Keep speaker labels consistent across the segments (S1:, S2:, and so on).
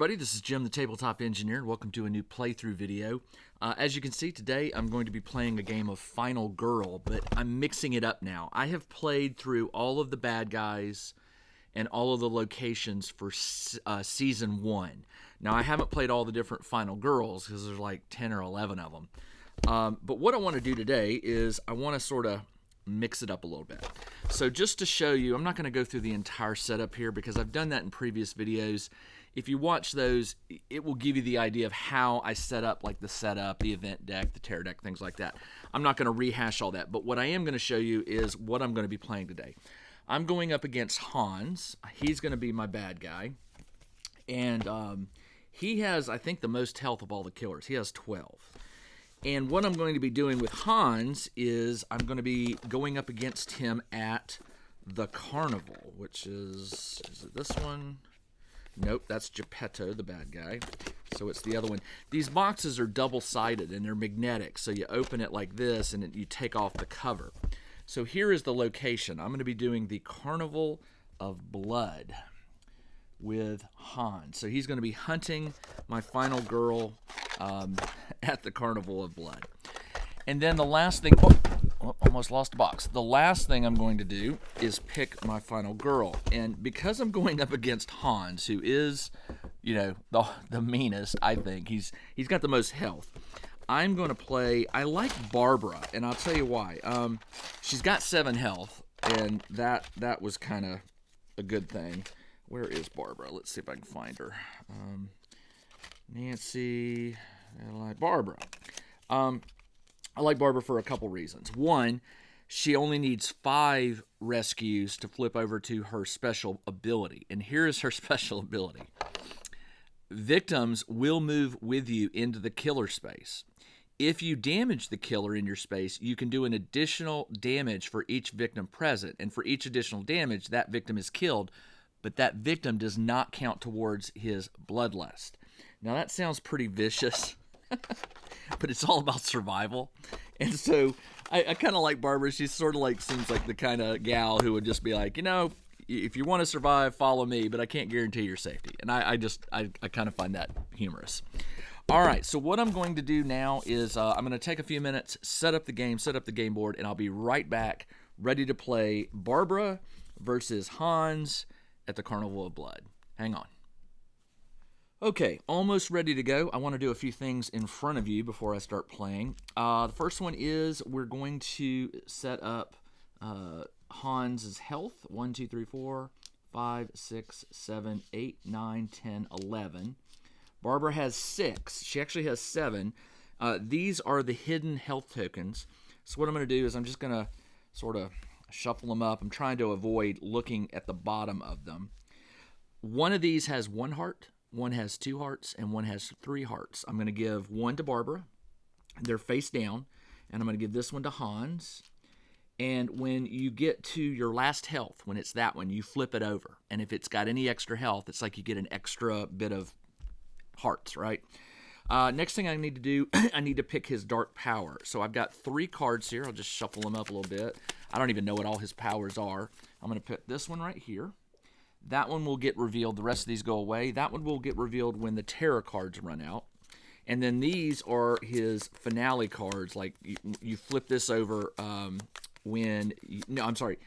S1: everybody, this is Jim the Tabletop Engineer, and welcome to a new playthrough video. As you can see today, I'm going to be playing a game of Final Girl, but I'm mixing it up now. I have played through all of the bad guys and all of the locations for Season 1. Now, I haven't played all the different Final Girls because there's like 10 or 11 of them. But what I want to do today is I want to sort of mix it up a little bit. So just to show you, I'm not going to go through the entire setup here because I've done that in previous videos. If you watch those, it will give you the idea of how I set up, like the setup, the event deck, the terror deck, things like that. I'm not going to rehash all that, but what I am going to show you is what I'm going to be playing today. I'm going up against Hans. He's going to be my bad guy, and he has, I think, the most health of all the killers. He has 12. And what I'm going to be doing with Hans is I'm going to be going up against him at the Carnival, which is it this one? Nope, that's Geppetto, the bad guy. So it's the other one. These boxes are double-sided, and they're magnetic. So you open it like this, and you take off the cover. So here is the location. I'm going to be doing the Carnival of Blood with Hans. So he's going to be hunting my final girl at the Carnival of Blood. And then the last thing... Oh, almost lost a box. The last thing I'm going to do is pick my final girl. And because I'm going up against Hans, who is, you know, the meanest, I think. He's got the most health. I'm going to play... I like Barbara, and I'll tell you why. She's got 7 health, and that was kind of a good thing. Where is Barbara? Let's see if I can find her. Nancy... I like Barbara. I like Barbara for a couple reasons. One, she only needs 5 rescues to flip over to her special ability. And here is her special ability. Victims will move with you into the killer space. If you damage the killer in your space, you can do an additional damage for each victim present. And for each additional damage, that victim is killed. But that victim does not count towards his bloodlust. Now that sounds pretty vicious. But it's all about survival. And so I kind of like Barbara. She sort of like seems like the kind of gal who would just be like, you know, if you want to survive, follow me, but I can't guarantee your safety. And I kind of find that humorous. All right, so what I'm going to do now is I'm going to take a few minutes, set up the game board, and I'll be right back ready to play Barbara versus Hans at the Carnival of Blood. Hang on. Okay, almost ready to go. I want to do a few things in front of you before I start playing. The first one is we're going to set up Hans's health. 1, 2, 3, 4, 5, 6, 7, 8, 9, 10, 11. Barbara has 6. She actually has 7. These are the hidden health tokens. So what I'm going to do is I'm just going to sort of shuffle them up. I'm trying to avoid looking at the bottom of them. One of these has 1 heart. One has 2 hearts, and one has 3 hearts. I'm going to give one to Barbara. They're face down. And I'm going to give this one to Hans. And when you get to your last health, when it's that one, you flip it over. And if it's got any extra health, it's like you get an extra bit of hearts, right? Next thing I need to do, I need to pick his dark power. So I've got 3 cards here. I'll just shuffle them up a little bit. I don't even know what all his powers are. I'm going to put this one right here. That one will get revealed. The rest of these go away. That one will get revealed when the terror cards run out. And then these are his finale cards. Like, you flip this over when... No, I'm sorry.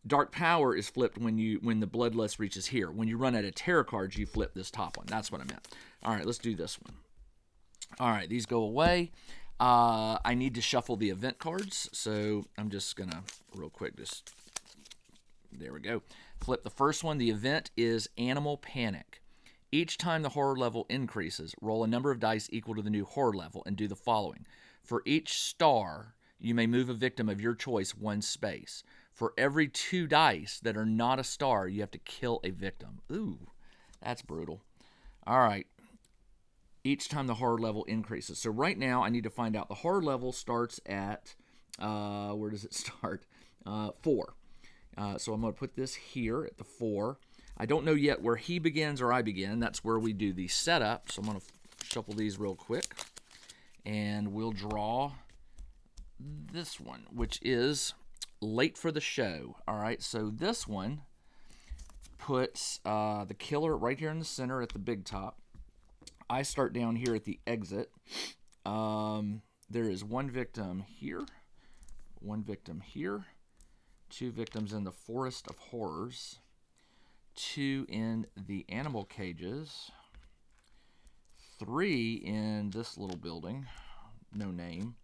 S1: Dark Power is flipped when the Bloodlust reaches here. When you run out of terror cards, you flip this top one. That's what I meant. All right, let's do this one. All right, these go away. I need to shuffle the event cards. So I'm just going to, real quick, just... There we go. Flip the first one. The event is Animal Panic. Each time the horror level increases, roll a number of dice equal to the new horror level and do the following. For each star, you may move a victim of your choice 1 space. For every 2 dice that are not a star, you have to kill a victim. Ooh, that's brutal. All right. Each time the horror level increases. So right now, I need to find out. The horror level starts at, where does it start? 4. So I'm going to put this here at the 4. I don't know yet where he begins or I begin. That's where we do the setup. So I'm going to shuffle these real quick. And we'll draw this one, which is Late for the Show. All right, so this one puts the killer right here in the center at the big top. I start down here at the exit. There is one victim here, one victim here, 2 victims in the Forest of Horrors, 2 in the animal cages, 3 in this little building, no name,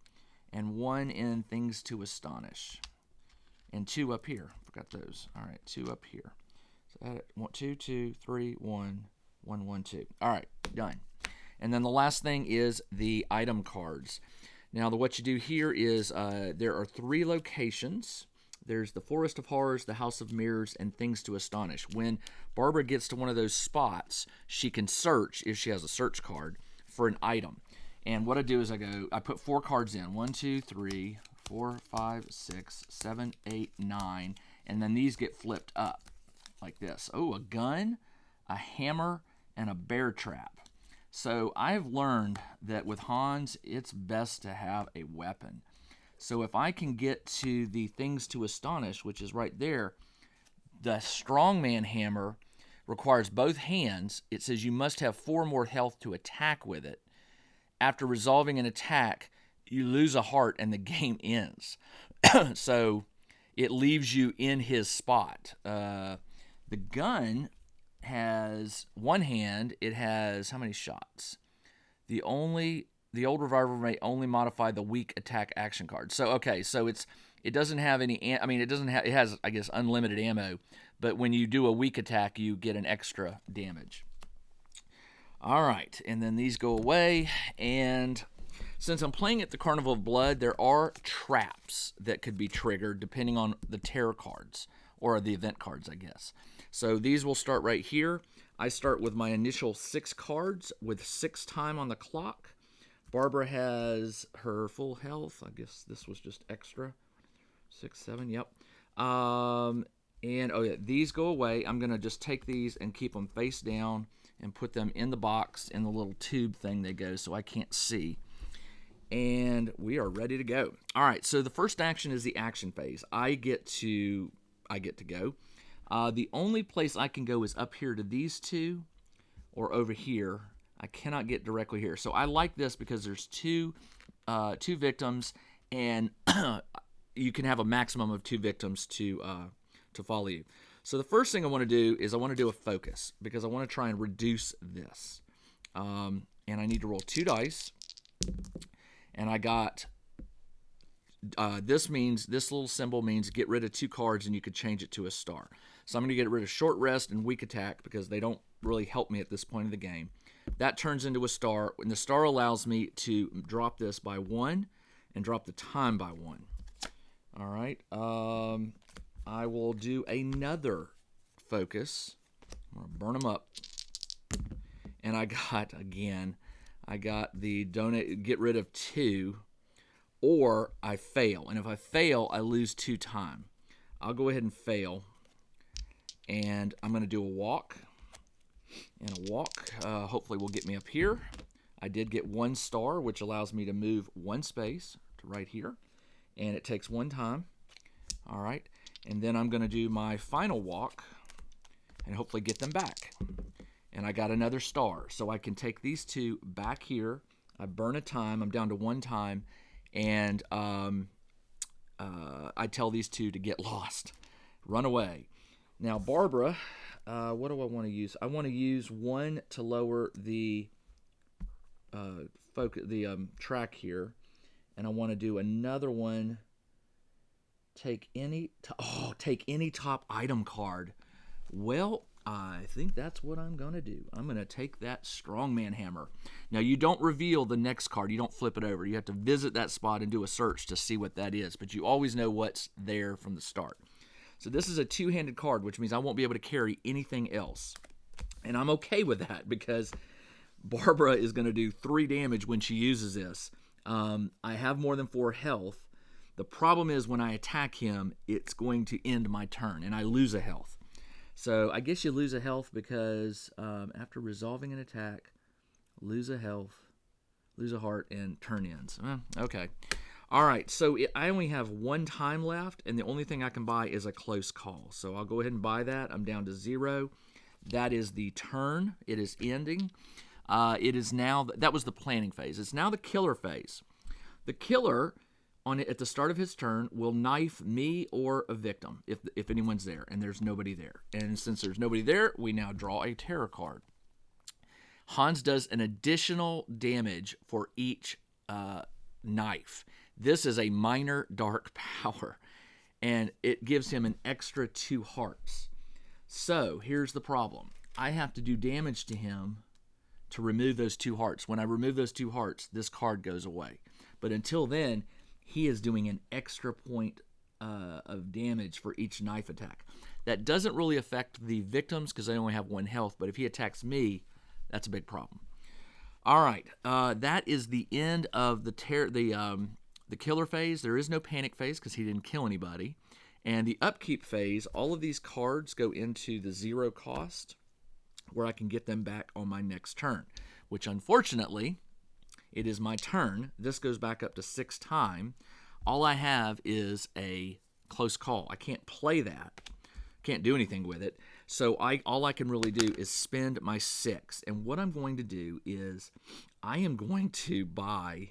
S1: and 1 in Things to Astonish, and 2 up here. Forgot those. All right, 2 up here. So that 2, 2, 3, 1, 1, 1, 2. All right, done. And then the last thing is the item cards. Now, what you do here is there are 3 locations. There's the Forest of Horrors, the House of Mirrors, and Things to Astonish. When Barbara gets to one of those spots, she can search, if she has a search card, for an item. And what I do is I put 4 cards in. 1, 2, 3, 4, 5, 6, 7, 8, 9. And then these get flipped up like this. Oh, a gun, a hammer, and a bear trap. So I've learned that with Hans, it's best to have a weapon. So if I can get to the Things to Astonish, which is right there, the strongman hammer requires both hands. It says you must have 4 more health to attack with it. After resolving an attack, you lose a heart and the game ends. So it leaves you in his spot. The gun has 1 hand. It has how many shots? The old revolver may only modify the weak attack action card. So okay, so it doesn't have any. I mean, it has, I guess, unlimited ammo. But when you do a weak attack, you get an extra damage. All right, and then these go away. And since I'm playing at the Carnival of Blood, there are traps that could be triggered depending on the terror cards or the event cards, I guess. So these will start right here. I start with my initial 6 cards with 6 time on the clock. Barbara has her full health. I guess this was just extra. 6, 7, yep. And oh yeah, these go away. I'm gonna just take these and keep them face down and put them in the box in the little tube thing they go so I can't see. And we are ready to go. All right, so the first action is the action phase. I get to go. The only place I can go is up here to these 2 or over here. I cannot get directly here. So I like this because there's two victims, and you can have a maximum of 2 victims to follow you. So the first thing I want to do is I want to do a focus because I want to try and reduce this. And I need to roll 2 dice. And I got, this little symbol means get rid of 2 cards and you could change it to a star. So I'm going to get rid of short rest and weak attack because they don't really help me at this point of the game. That turns into a star, and the star allows me to drop this by 1 and drop the time by 1. All right. I will do another focus. I'm going to burn them up. And I got the get rid of 2, or I fail. And if I fail, I lose 2 time. I'll go ahead and fail. And I'm going to do a walk. And a walk hopefully will get me up here. I did get 1 star, which allows me to move 1 space to right here. And it takes 1 time. All right. And then I'm going to do my final walk and hopefully get them back. And I got another star. So I can take these 2 back here. I burn a time. I'm down to 1 time. And I tell these 2 to get lost. Run away. Now, Barbara, what do I want to use? I want to use 1 to lower the track here. And I want to do another one. Take any top item card. Well, I think that's what I'm going to do. I'm going to take that strongman hammer. Now, you don't reveal the next card. You don't flip it over. You have to visit that spot and do a search to see what that is. But you always know what's there from the start. So this is a 2-handed card, which means I won't be able to carry anything else. And I'm okay with that because Barbara is going to do 3 damage when she uses this. I have more than 4 health. The problem is when I attack him, it's going to end my turn, and I lose a health. So I guess you lose a health because after resolving an attack, lose a health, lose a heart, and turn ends. Okay. All right, so I only have one time left, and the only thing I can buy is a close call. So I'll go ahead and buy that. I'm down to 0. That is the turn. It is ending. It is now, that was the planning phase. It's now the killer phase. The killer, at the start of his turn, will knife me or a victim if anyone's there, and there's nobody there. And since there's nobody there, we now draw a terror card. Hans does an additional damage for each knife. This is a minor dark power, and it gives him an extra 2 hearts. So here's the problem. I have to do damage to him to remove those 2 hearts. When I remove those 2 hearts, this card goes away. But until then, he is doing an extra point of damage for each knife attack. That doesn't really affect the victims because they only have 1 health, but if he attacks me, that's a big problem. All right, that is the end of the killer phase. There is no panic phase because he didn't kill anybody. And the upkeep phase, all of these cards go into the 0 cost where I can get them back on my next turn, which unfortunately, it is my turn. This goes back up to 6 time. All I have is a close call. I can't play that. Can't do anything with it. So all I can really do is spend my 6. And what I'm going to do is I am going to buy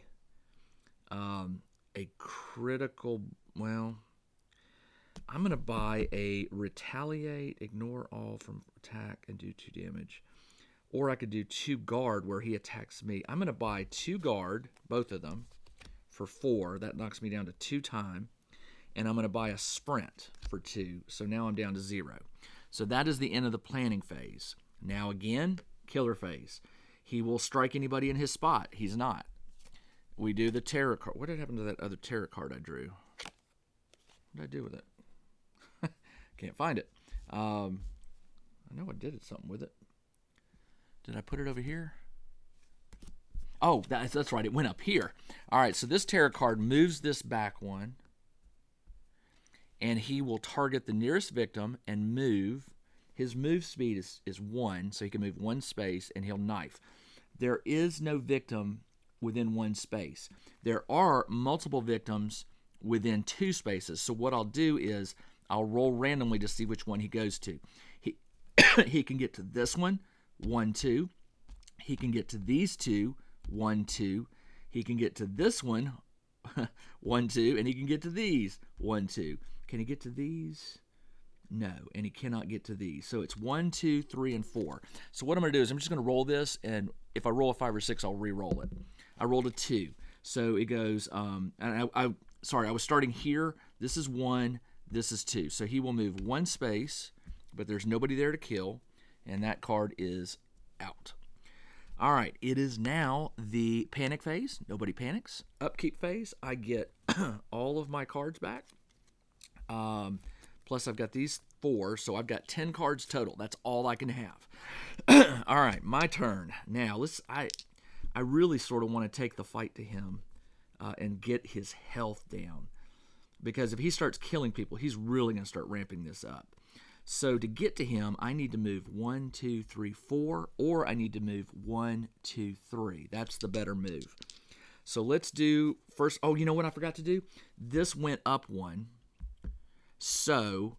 S1: a critical, well, I'm going to buy a retaliate, ignore all from attack, and do 2 damage. Or I could do 2 guard where he attacks me. I'm going to buy 2 guard, both of them, for 4. That knocks me down to 2 time. And I'm going to buy a sprint for 2. So now I'm down to 0. So that is the end of the planning phase. Now again, killer phase. He will strike anybody in his spot. He's not. We do the terror card. What did happen to that other terror card I drew? What did I do with it? Can't find it. I know I did something with it. Did I put it over here? Oh, that's right. It went up here. All right, so this terror card moves this back 1. And he will target the nearest victim and move. His move speed is 1, so he can move 1 space, and he'll knife. There is no victim within 1 space. There are multiple victims within 2 spaces. So what I'll do is I'll roll randomly to see which one he goes to. He can get to this one, 1, 2. He can get to these 2, 1, 2. He can get to this one, 1, 2, and he can get to these, 1, 2. Can he get to these? No, and he cannot get to these. So it's 1, 2, 3, and 4. So what I'm going to do is I'm just going to roll this, and if I roll a 5 or 6, I'll re-roll it. I rolled a 2. So it goes, and I was starting here. This is 1, this is 2. So he will move 1 space, but there's nobody there to kill, and that card is out. All right, it is now the panic phase. Nobody panics. Upkeep phase, I get all of my cards back. Plus I've got these 4, so I've got 10 cards total. That's all I can have. All right, my turn. Now, I really sort of want to take the fight to him and get his health down. Because if he starts killing people, he's really going to start ramping this up. So to get to him, I need to move 1, 2, 3, 4, or I need to move 1, 2, 3. That's the better move. So let's do first. Oh, you know what I forgot to do? This went up 1. So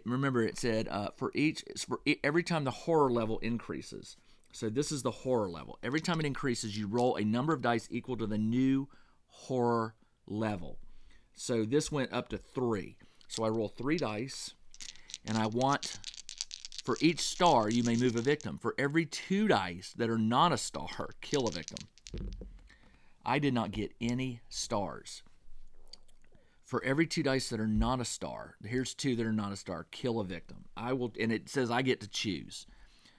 S1: remember it said for every time the horror level increases. So this is the horror level. Every time it increases, you roll a number of dice equal to the new horror level. So this went up to 3. So I roll 3 dice. And I want, for each star, you may move a victim. For every 2 dice that are not a star, kill a victim. I did not get any stars. For every 2 dice that are not a star, here's 2 that are not a star, kill a victim. And it says I get to choose.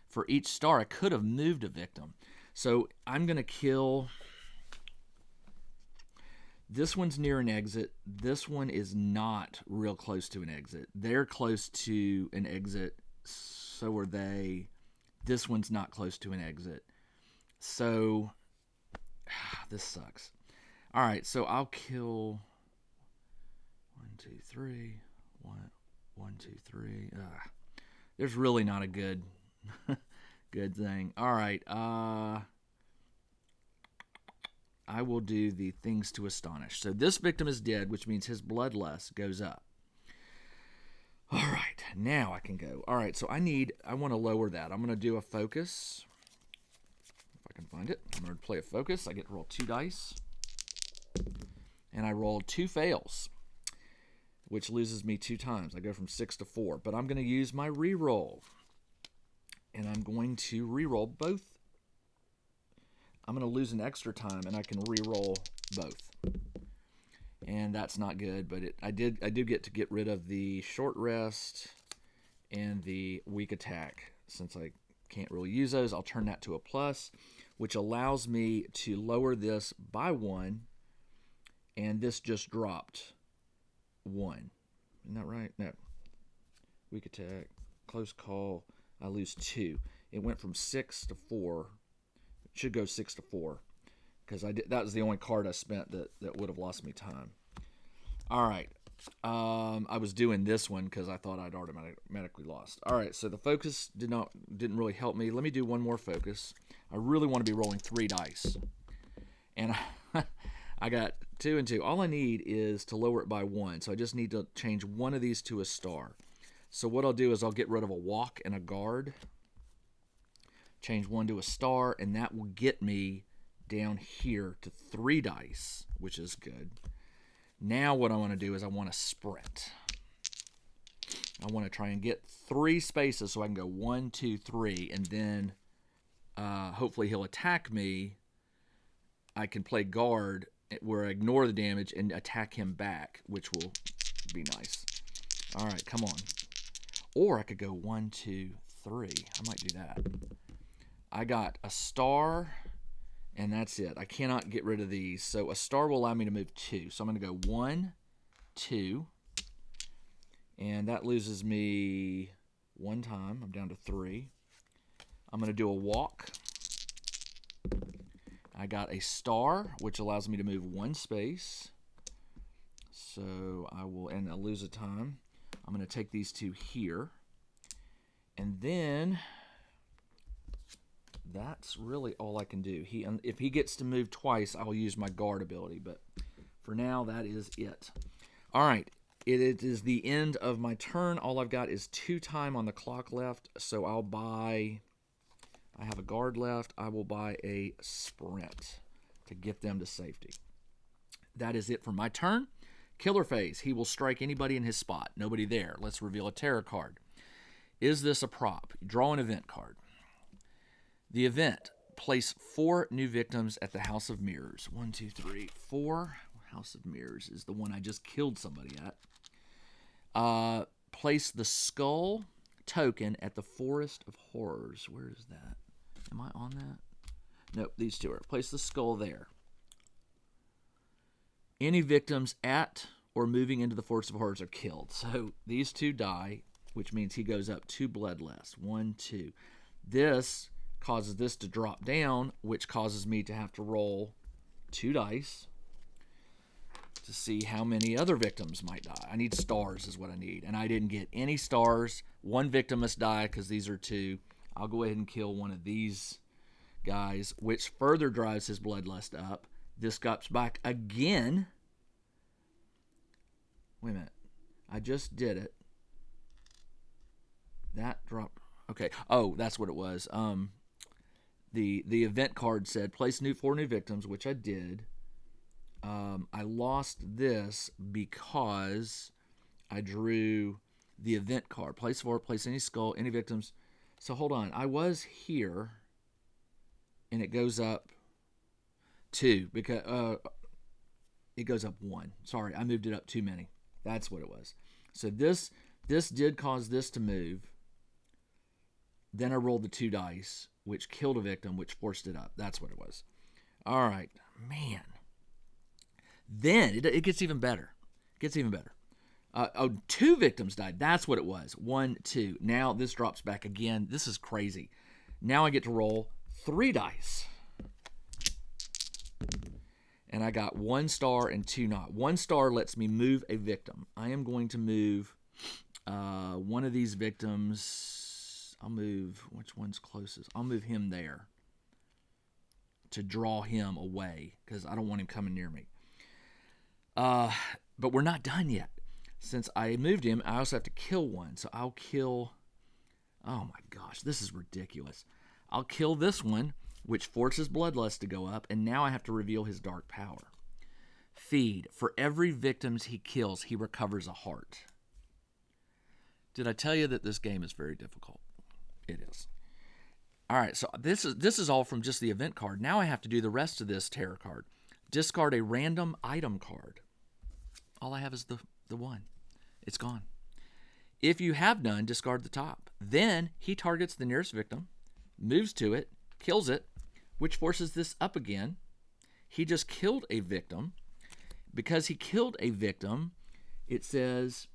S1: For each star, I could have moved a victim. So I'm going to kill. This one's near an exit. This one is not real close to an exit. They're close to an exit. So are they. This one's not close to an exit. So, this sucks. All right, so I'll kill 1, 2, 3. 1, 2, 3. There's really not a good thing. All right. I will do the things to astonish. So this victim is dead, which means his bloodlust goes up. All right, now I can go. All right, so I want to lower that. I'm going to do a focus. If I can find it. I'm going to play a focus. I get to roll 2 dice. And I rolled 2 fails, which loses me 2 times. I go from 6 to 4. But I'm going to use my reroll. And I'm going to reroll both. I'm going to lose an extra time, and I can reroll both. And that's not good, but I did get rid of the short rest and the weak attack. Since I can't really use those, I'll turn that to a plus, which allows me to lower this by 1, and this just dropped 1. Isn't that right? No. Weak attack, close call, I lose 2. It went from 6 to 4. It should go 6 to 4. Because that was the only card I spent that would have lost me time. All right. I was doing this one because I thought I'd automatically lost. All right, so the focus didn't really help me. Let me do one more focus. I really want to be rolling 3 dice. And I got 2 and 2. All I need is to lower it by 1. So I just need to change one of these to a star. So what I'll do is I'll get rid of a walk and a guard. Change 1 to a star, and that will get me down here to 3 dice, which is good. Now what I want to do is I want to sprint. I want to try and get 3 spaces so I can go 1, 2, 3, and then hopefully he'll attack me. I can play guard where I ignore the damage and attack him back, which will be nice. All right, come on. Or I could go 1, 2, 3. I might do that. I got a star, and that's it. I cannot get rid of these. So a star will allow me to move 2. So I'm going to go 1, 2. And that loses me 1 time. I'm down to 3. I'm going to do a walk. I got a star, which allows me to move 1 space. So I will, and I'll lose a time. I'm going to take these 2 here. And then that's really all I can do. If he gets to move twice, I'll use my guard ability. But for now, that is it. All right. It is the end of my turn. All I've got is 2 time on the clock left. So I have a guard left. I will buy a sprint to get them to safety. That is it for my turn. Killer phase. He will strike anybody in his spot. Nobody there. Let's reveal a terror card. Is this a prop? Draw an event card. The event, place 4 new victims at the House of Mirrors. 1, 2, 3, 4. House of Mirrors is the one I just killed somebody at. Place the skull token at the Forest of Horrors. Where is that? Am I on that? Nope, these 2 are. Place the skull there. Any victims at or moving into the Forest of Horrors are killed. So these 2 die, which means he goes up 2 blood less. 1, 2. This causes this to drop down, which causes me to have to roll 2 dice to see how many other victims might die. I need stars is what I need, and I didn't get any stars. 1 victim must die because these are 2. I'll go ahead and kill one of these guys, which further drives his bloodlust up. This comes back again. Wait a minute. I just did it. That dropped. Okay. Oh, that's what it was. The event card said place 4 new victims, which I did. I lost this because I drew the event card. Place 4, place any skull, any victims. So hold on. I was here, and it goes up 2 because it goes up 1. Sorry, I moved it up too many. That's what it was. So this did cause this to move. Then I rolled the 2 dice, which killed a victim, which forced it up. That's what it was. All right, man. Then it gets even better. It gets even better. 2 victims died. That's what it was. 1, 2. Now this drops back again. This is crazy. Now I get to roll 3 dice. And I got 1 star and 2 not. 1 star lets me move a victim. I am going to move one of these victims. I'll move, which one's closest? I'll move him there. to draw him away because I don't want him coming near me. But we're not done yet. Since I moved him, I also have to kill one. So I'll kill... Oh my gosh, this is ridiculous. I'll kill this one, which forces Bloodlust to go up, and now I have to reveal his dark power. Feed. For every victim he kills, he recovers a heart. Did I tell you that this game is very difficult? It is. All right, so this is all from just the event card. Now I have to do the rest of this terror card. Discard a random item card. All I have is the one. It's gone. If you have none, discard the top. Then he targets the nearest victim, moves to it, kills it, which forces this up again. He just killed a victim. Because he killed a victim, it says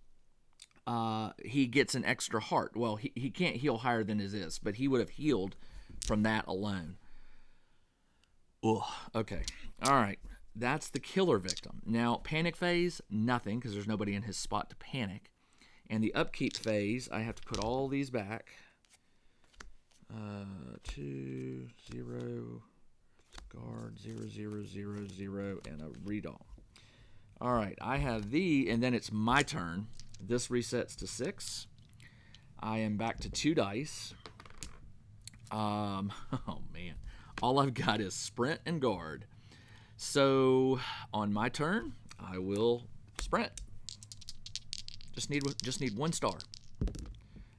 S1: he gets an extra heart. Well, he can't heal higher than his is, but he would have healed from that alone. Ugh, okay. All right. That's the killer victim. Now, panic phase, nothing, because there's nobody in his spot to panic. And the upkeep phase, I have to put all these back. 2, 0, guard, 0, 0, 0, 0, and a redraw. All right, I have and then it's my turn. This resets to 6. I am back to 2 dice. Oh, man. All I've got is sprint and guard. So, on my turn, I will sprint. Just need 1 star.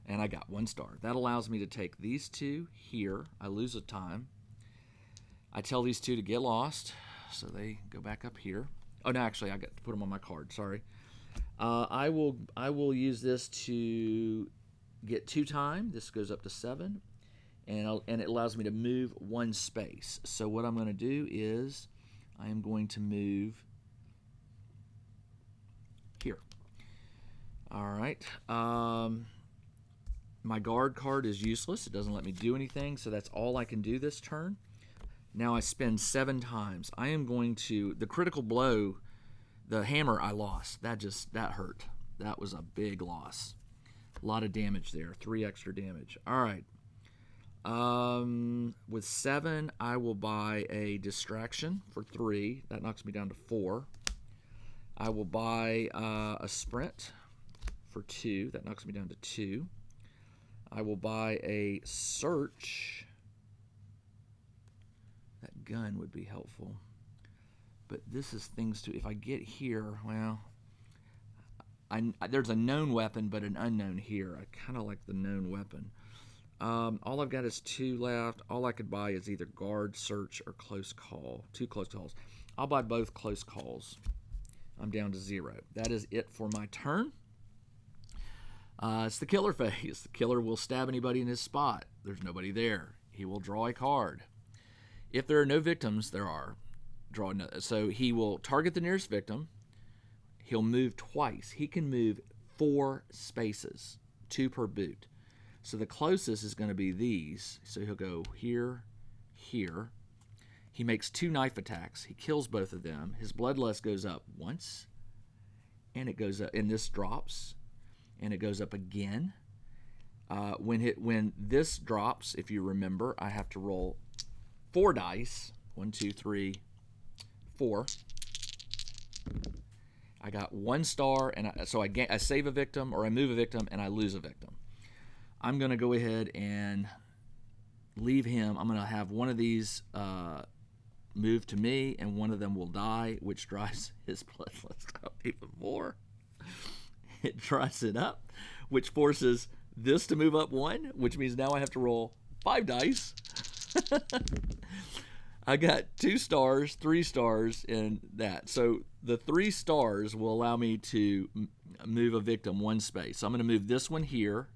S1: And I got 1 star. That allows me to take these 2 here. I lose a time. I tell these 2 to get lost, so they go back up here. Oh, no, actually, I got to put them on my card. Sorry. I will use this to get 2 time. This goes up to 7, and it allows me to move 1 space. So what I'm going to do is I am going to move here. All right. My guard card is useless. It doesn't let me do anything, so that's all I can do this turn. Now I spend 7 times. I am going to... The critical blow, the hammer I lost. That hurt. That was a big loss. A lot of damage there. 3 extra damage. All right. With 7, I will buy a distraction for 3. That knocks me down to 4. I will buy a sprint for 2. That knocks me down to 2. I will buy a search. That gun would be helpful. But this is things to... If I get here, well... there's a known weapon, but an unknown here. I kind of like the known weapon. All I've got is 2 left. All I could buy is either guard, search, or close call. 2 close calls. I'll buy both close calls. I'm down to 0. That is it for my turn. It's the killer phase. The killer will stab anybody in his spot. There's nobody there. He will draw a card. If there are no victims, there are. Draw another. So he will target the nearest victim. He'll move twice. He can move 4 spaces, 2 per boot. So the closest is going to be these. So he'll go here, here. He makes 2 knife attacks. He kills both of them. His bloodlust goes up once, and it goes up, and this drops, and it goes up again. When this drops, if you remember, I have to roll 4 dice. 1, 2, 3, 4. I got 1 star, and so I save a victim, or I move a victim, and I lose a victim. I'm going to go ahead and leave him. I'm going to have one of these move to me, and one of them will die, which drives his bloodlust up even more. It drives it up, which forces this to move up 1, which means now I have to roll 5 dice. I got 2 stars, 3 stars, and that. So the 3 stars will allow me to move a victim 1 space. So I'm going to move this one here.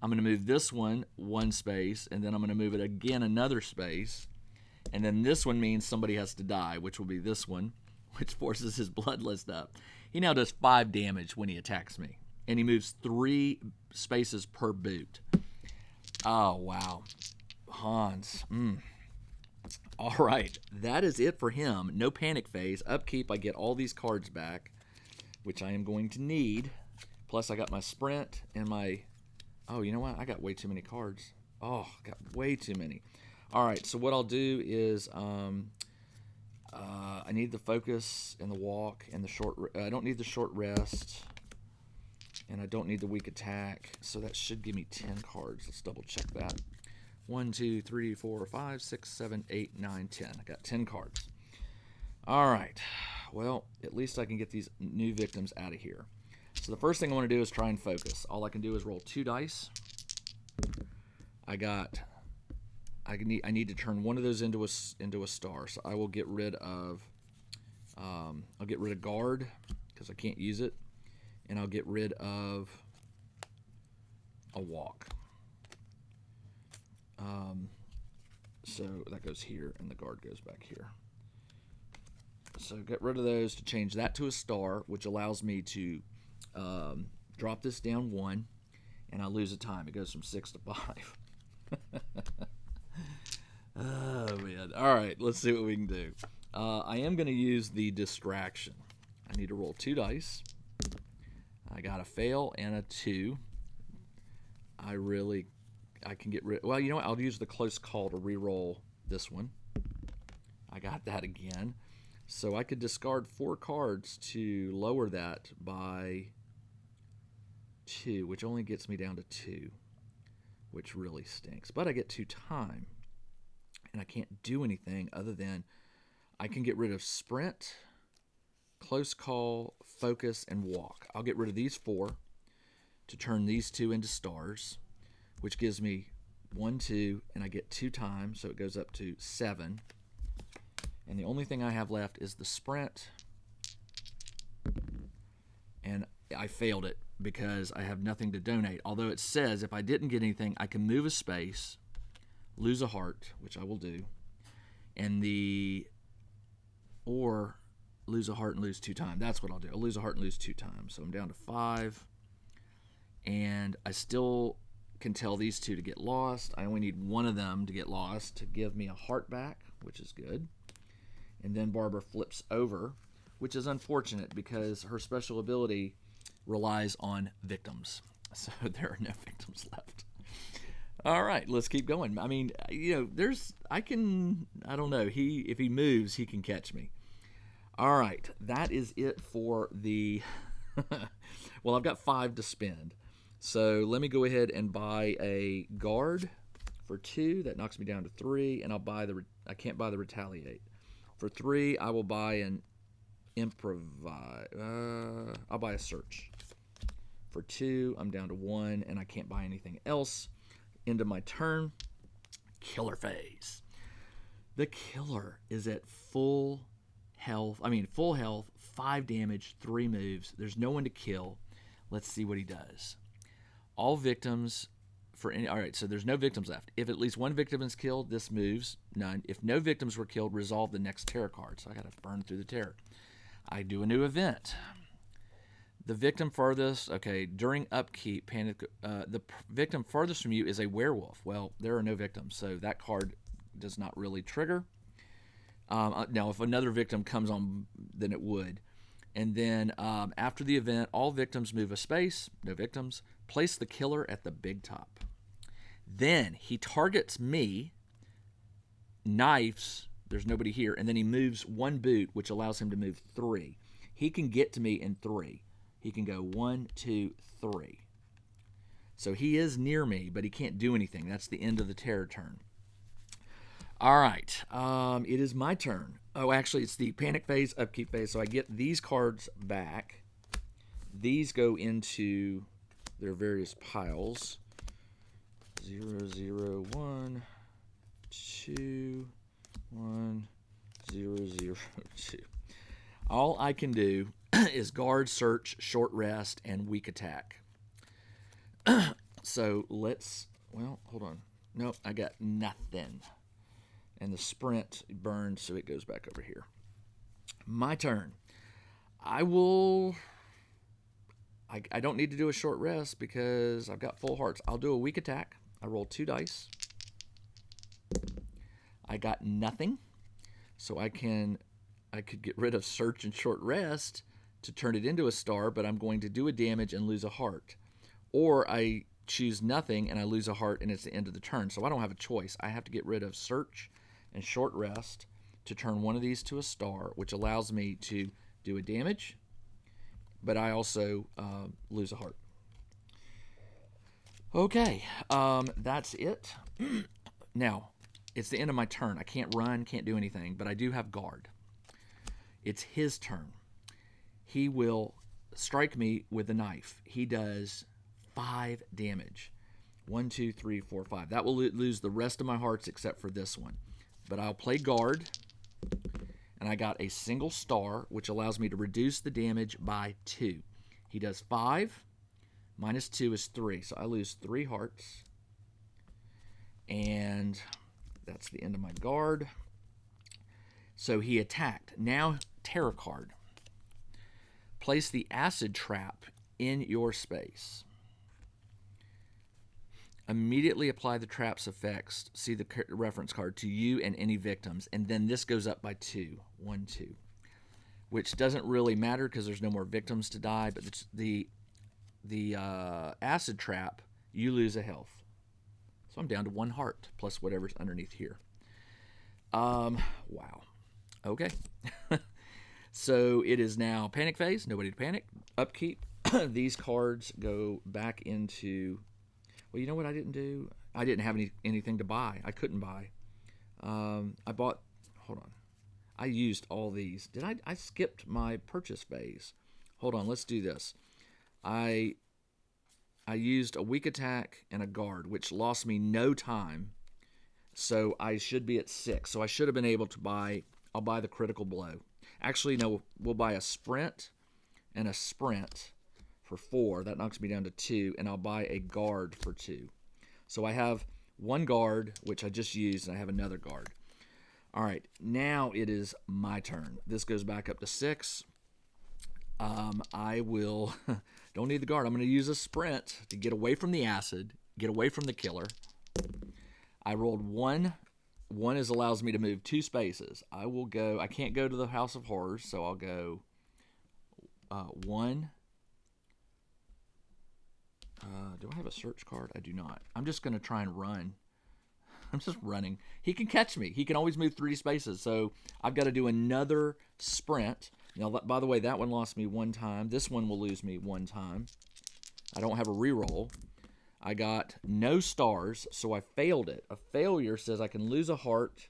S1: I'm going to move this one 1 space, and then I'm going to move it again another space. And then this one means somebody has to die, which will be this one, which forces his bloodlust up. He now does 5 damage when he attacks me, and he moves 3 spaces per boot. Oh, wow. Hans. All right, that is it for him. No panic phase. Upkeep, I get all these cards back, which I am going to need. Plus, I got my sprint and my... Oh, you know what? I got way too many cards. Oh, I got way too many. All right, so what I'll do is I need the focus and the walk and the short. I don't need the short rest, and I don't need the weak attack. So that should give me 10 cards. Let's double check that. 1, 2, 3, 4, 5, 6, 7, 8, 9, 10. I got 10 cards. All right. Well, at least I can get these new victims out of here. So the first thing I want to do is try and focus. All I can do is roll 2 dice. I need to turn one of those into a star. So I will get rid of I'll get rid of guard because I can't use it, and I'll get rid of a walk. So that goes here, and the guard goes back here. So get rid of those to change that to a star, which allows me to drop this down 1, and I lose a time. It goes from 6 to 5. Oh, man. All right, let's see what we can do. I am going to use the distraction. I need to roll 2 dice. I got a fail and a 2. I can get rid. Well, you know what? I'll use the close call to re-roll this one. I got that again. So I could discard 4 cards to lower that by 2, which only gets me down to 2, which really stinks. But I get 2 time, and I can't do anything other than I can get rid of sprint, close call, focus, and walk. I'll get rid of these 4 to turn these 2 into stars, which gives me 1, 2, and I get 2 times, so it goes up to 7. And the only thing I have left is the sprint, and I failed it because I have nothing to donate. Although it says if I didn't get anything, I can move a space, lose a heart, which I will do, or lose a heart and lose 2 times. That's what I'll do. I'll lose a heart and lose 2 times. So I'm down to 5, and I still can tell these 2 to get lost. I only need 1 of them to get lost to give me a heart back, which is good. And then Barbara flips over, which is unfortunate because her special ability relies on victims. So there are no victims left. All right, let's keep going. I mean, you know, I don't know. If he moves, he can catch me. All right, that is it for the, well, I've got 5 to spend. So let me go ahead and buy a guard for 2. That knocks me down to 3, and I can't buy the retaliate. For 3, I will buy an improvise. I'll buy a search. For 2, I'm down to 1, and I can't buy anything else. End of my turn. Killer phase. The killer is at full health. 5 damage, 3 moves. There's no one to kill. Let's see what he does. All victims for any. All right, so there's no victims left. If at least 1 victim is killed, this moves. None. If no victims were killed, resolve the next terror card. So I got to burn through the terror. I do a new event. The victim farthest. Okay, during upkeep, the victim farthest from you is a werewolf. Well, there are no victims, so that card does not really trigger. Now, if another victim comes on, then it would. And then after the event, all victims move a space. No victims. Place the killer at the big top. Then he targets me, knifes, there's nobody here, and then he moves 1 boot, which allows him to move 3. He can get to me in 3. He can go 1, 2, 3. So he is near me, but he can't do anything. That's the end of the terror turn. All right, it is my turn. Oh, actually, it's the panic phase, upkeep phase, so I get these cards back. These go into their various piles. 0, 0, 1, 2, 1, 0, 0, 2. All I can do is guard, search, short rest, and weak attack. So hold on. Nope, I got nothing. And the sprint burns, so it goes back over here. My turn. I don't need to do a short rest because I've got full hearts. I'll do a weak attack. I roll 2 dice. I got nothing, so I could get rid of search and short rest to turn it into a star, but I'm going to do a damage and lose a heart. Or I choose nothing, and I lose a heart, and it's the end of the turn. So I don't have a choice. I have to get rid of search and short rest to turn one of these to a star, which allows me to do a damage, but I also lose a heart. Okay, that's it. Now, it's the end of my turn. I can't run, can't do anything, but I do have guard. It's his turn. He will strike me with a knife. He does 5 damage. 1, 2, 3, 4, 5. That will lose the rest of my hearts except for this one. But I'll play guard, and I got a single star, which allows me to reduce the damage by 2. He does 5. Minus 2 is 3, so I lose 3 hearts. And that's the end of my guard. So he attacked. Now, terror card. Place the acid trap in your space. Immediately apply the trap's effects, see the reference card, to you and any victims, and then this goes up by 2. 1, 2. Which doesn't really matter because there's no more victims to die, but the acid trap, you lose a health. So I'm down to 1 heart, plus whatever's underneath here. Wow. Okay. So it is now panic phase. Nobody to panic. Upkeep. These cards go back into... Well, you know what I didn't do? I didn't have anything to buy. I couldn't buy. I bought... Hold on. I used all these. Did I skipped my purchase phase. Hold on. Let's do this. I used a weak attack and a guard, which lost me no time. So I should be at 6. So I should have been able to buy... I'll buy the critical blow. Actually, no, we'll buy a sprint and a sprint for 4. That knocks me down to 2, and I'll buy a guard for 2. So I have 1 guard, which I just used, and I have another guard. All right, now it is my turn. This goes back up to 6. I will... Don't need the guard. I'm going to use a sprint to get away from the acid, get away from the killer. I rolled 1. 1 allows me to move 2 spaces. I will go... I can't go to the House of Horrors, so I'll go 1. Do I have a search card? I do not. I'm just going to try and run. I'm just running. He can catch me. He can always move 3 spaces, so I've got to do another sprint. Now, by the way, that one lost me 1 time. This one will lose me 1 time. I don't have a reroll. I got no stars, so I failed it. A failure says I can lose a heart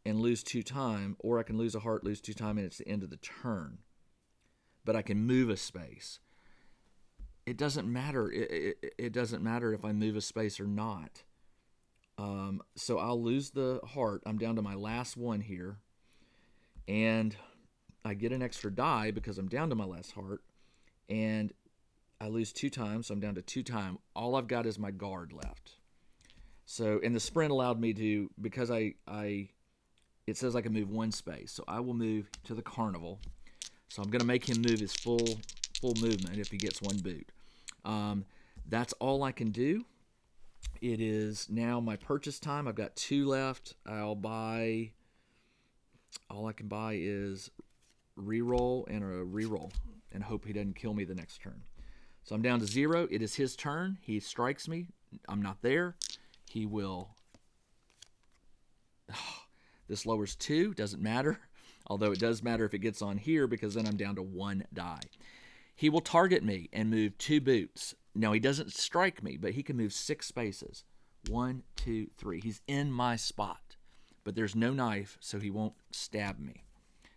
S1: and lose 2 time, or I can lose a heart, lose 2 time, and it's the end of the turn. But I can move a space. It doesn't matter. It doesn't matter if I move a space or not. So I'll lose the heart. I'm down to my last one here. And I get an extra die because I'm down to my last heart. And I lose 2 times, so I'm down to 2 times. All I've got is my guard left. So, and the sprint allowed me to, because it says I can move 1 space. So I will move to the Carnival. So I'm going to make him move his full movement if he gets 1 boot. That's all I can do. It is now my purchase time. I've got 2 left. I'll buy... All I can buy is reroll and a reroll and hope he doesn't kill me the next turn. So I'm down to 0. It is his turn. He strikes me. I'm not there. He will... This lowers 2. Doesn't matter. Although it does matter if it gets on here because then I'm down to 1 die. He will target me and move 2 boots. Now, he doesn't strike me, but he can move 6 spaces. 1, 2, 3. He's in my spot. But there's no knife, so he won't stab me.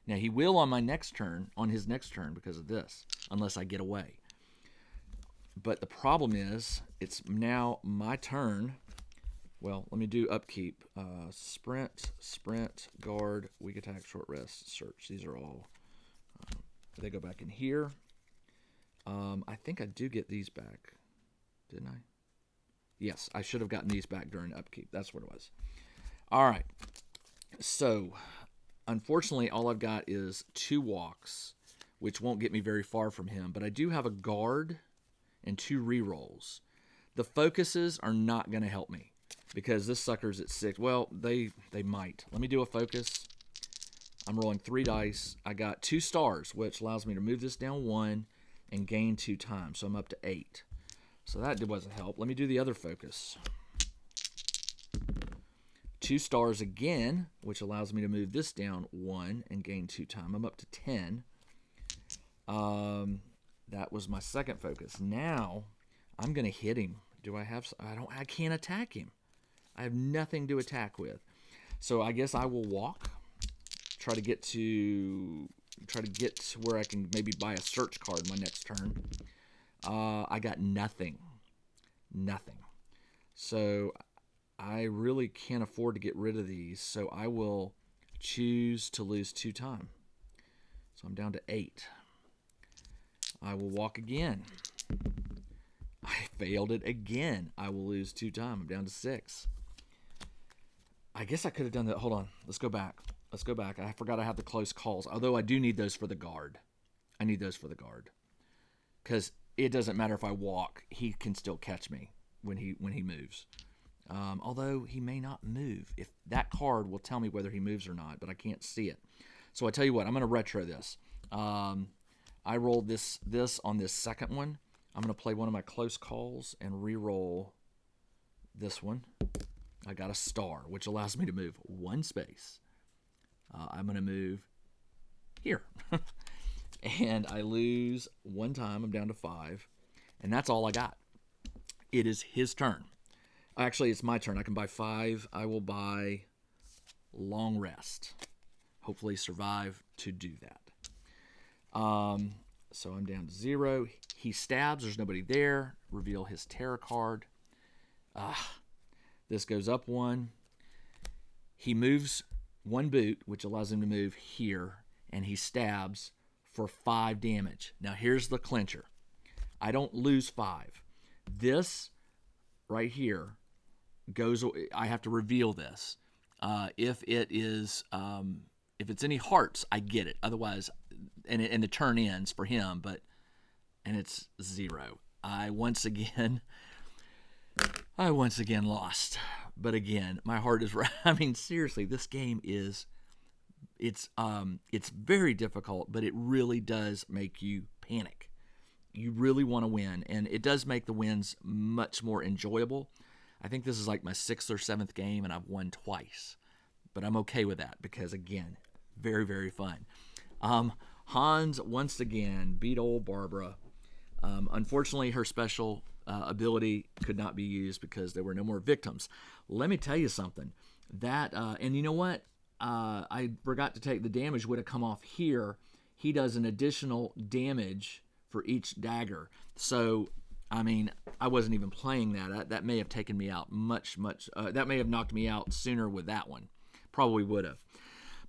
S1: Now, he will on his next turn because of this, unless I get away. But the problem is, it's now my turn. Well, let me do upkeep. Sprint, guard, weak attack, short rest, search. These are all... they go back in here. I think I do get these back. Didn't I? Yes, I should have gotten these back during upkeep. That's what it was. All right. So, unfortunately, all I've got is 2 walks, which won't get me very far from him. But I do have a guard and 2 rerolls. The focuses are not going to help me because this sucker's at 6. Well, they might. Let me do a focus. I'm rolling 3 dice. I got 2 stars, which allows me to move this down 1 and gain 2 times. So I'm up to 8. So that wasn't help. Let me do the other focus. 2 stars again, which allows me to move this down 1 and gain 2 time. I'm up to 10. That was my second focus. Now I'm going to hit him. Do I have? I can't attack him. I have nothing to attack with. So I guess I will walk. Try to get to where I can maybe buy a search card my next turn. I got nothing. So I really can't afford to get rid of these. So I will choose to lose 2 time. So I'm down to 8. I will walk again. I failed it again. I will lose 2 time. I'm down to 6. I guess I could have done that. Hold on. Let's go back. I forgot I have the close calls. Although I do need those for the guard. I need those for the guard. Because it doesn't matter if I walk. He can still catch me when he moves. Although he may not move. If that card will tell me whether he moves or not. But I can't see it. So I tell you what. I'm going to retro this. I rolled this on this second one. I'm going to play one of my close calls and re-roll this one. I got a star, which allows me to move 1 space. I'm going to move here. And I lose 1 time. I'm down to 5. And that's all I got. It is his turn. Actually, it's my turn. I can buy 5. I will buy long rest. Hopefully survive to do that. So I'm down to 0. He stabs. There's nobody there. Reveal his terror card. This goes up 1. He moves 1 boot, which allows him to move here, and he stabs for 5 damage. Now here's the clincher. I don't lose 5. This right here goes. I have to reveal this. If it's any hearts, I get it. Otherwise, and the turn ends for him, and it's 0. I once again lost. But again, my heart is right. I mean, seriously, this game it's very difficult, but it really does make you panic. You really want to win, and it does make the wins much more enjoyable. I think this is like my 6th or 7th game, and I've won twice. But I'm okay with that because, again, very, very fun. Hans, once again, beat old Barbara. Unfortunately, her special ability could not be used because there were no more victims. Let me tell you something. And you know what? I forgot to take the damage would have come off here. He does an additional damage for each dagger. So, I mean, I wasn't even playing that. That may have taken me out much. That may have knocked me out sooner with that one. Probably would have.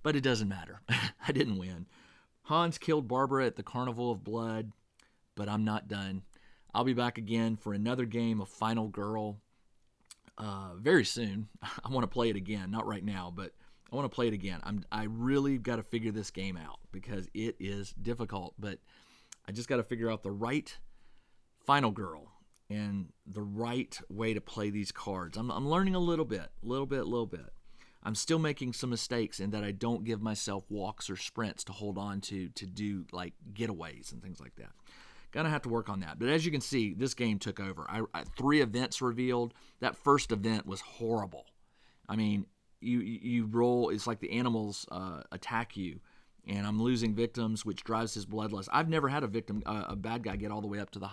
S1: But it doesn't matter. I didn't win. Hans killed Barbara at the Carnival of Blood, but I'm not done. I'll be back again for another game of Final Girl very soon. I want to play it again. Not right now, but I want to play it again. I really got to figure this game out because it is difficult, but I just got to figure out the right Final Girl and the right way to play these cards. I'm learning a little bit. I'm still making some mistakes in that I don't give myself walks or sprints to hold on to do like getaways and things like that. Gonna have to work on that. But as you can see, this game took over. 3 events revealed. That first event was horrible. I mean, you roll, it's like the animals attack you, and I'm losing victims, which drives his bloodlust. I've never had a bad guy get all the way up to the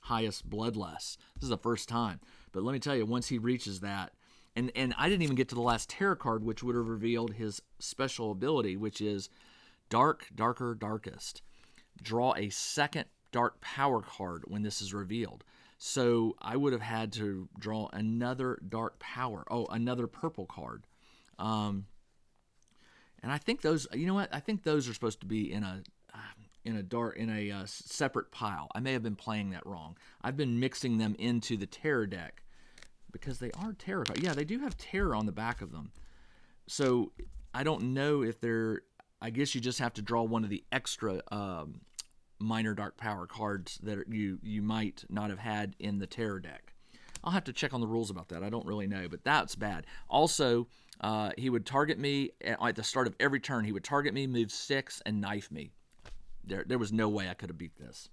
S1: highest bloodlust. This is the first time. But let me tell you, once he reaches that, and I didn't even get to the last terror card, which would have revealed his special ability, which is Dark, Darker, Darkest. Draw a second dark power card when this is revealed. So I would have had to draw another dark power. Another purple card. And I think those, you know what? I think those are supposed to be in a separate pile. I may have been playing that wrong. I've been mixing them into the terror deck because they are terror. Yeah, they do have terror on the back of them. So I don't know if they're. I guess you just have to draw one of the extra minor dark power cards that you might not have had in the terror deck. I'll have to check on the rules about that. I don't really know, but that's bad. Also, he would target me at the start of every turn. He would target me, move 6, and knife me. There was no way I could have beat this.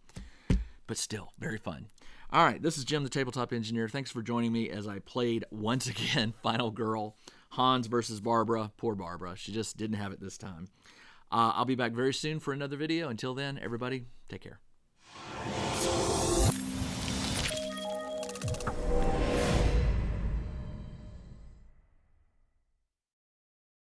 S1: But still, very fun. All right, this is Jim, the Tabletop Engineer. Thanks for joining me as I played, once again, Final Girl, Hans versus Barbara. Poor Barbara. She just didn't have it this time. I'll be back very soon for another video. Until then, everybody, take care.